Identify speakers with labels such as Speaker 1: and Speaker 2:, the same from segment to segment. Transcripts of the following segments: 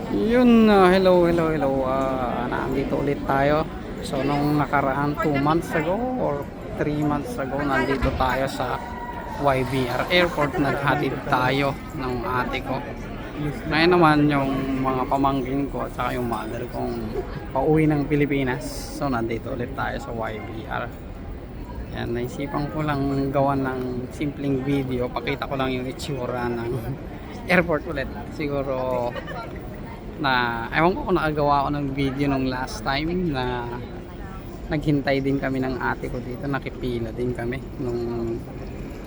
Speaker 1: Yun, hello. Nandito ulit tayo. So, nung nakaraan 2 months ago or 3 months ago, nandito tayo sa YBR Airport. Naghatid tayo ng ate ko. Ngayon naman, yung mga pamangkin ko at saka yung mother kong pauwi ng Pilipinas. So, nandito ulit tayo sa YBR. Yan, naisipan ko lang gawa ng simpleng video. Pakita ko lang yung itsura ng airport ulit. Siguro na ewan ko kung nakagawa ako ng video nung last time na naghintay din kami ng ate ko dito, nakipila din kami nung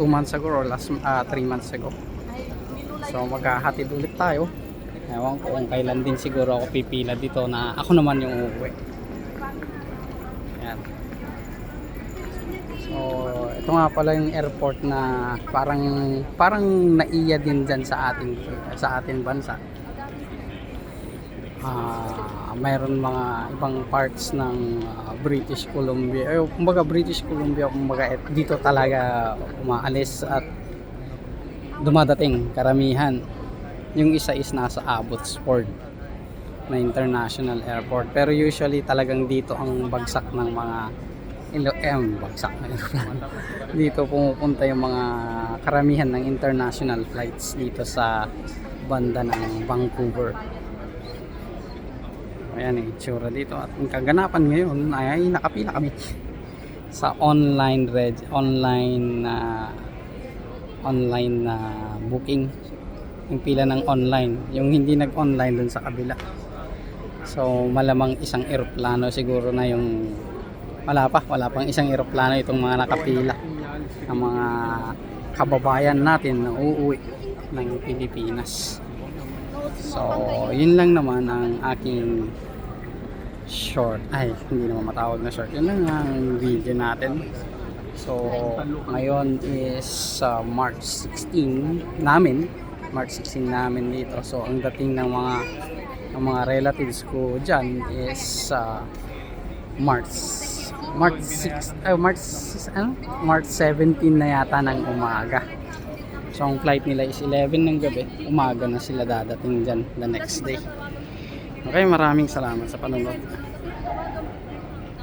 Speaker 1: 2 months ago or 3 months ago. So maghahatid ulit tayo, ewan ko kung kailan din siguro ako pipila dito na ako naman yung uuwi. Yan. So ito nga pala yung airport na parang naiya din dyan sa ating bansa. Mayroon mga ibang parts ng British Columbia, kumbaga British Columbia, kumbaga dito talaga umaalis at dumadating karamihan. Yung isa is nasa Abbotsford na international airport, pero usually talagang dito ang bagsak ng mga bagsak na aeroplano. Dito pumupunta yung mga karamihan ng international flights dito sa banda ng Vancouver. Ayan yung itsura dito, at ang kaganapan ngayon ay nakapila kami sa online na booking. Yung pila ng online, yung hindi nag-online dun sa kabila. So malamang isang eroplano siguro na yung wala pang isang eroplano itong mga nakapila ng mga kababayan natin na uuwi ng Pilipinas. So yun lang naman ang aking hindi naman matawag na short, yun lang ang video natin. So ngayon is March 16 namin dito. So ang dating ng mga relatives ko dyan is March 17 na yata ng umaga. So ang flight nila is 11 ng gabi, umaga na sila dadating dyan the next day. Okay, maraming salamat sa panonood.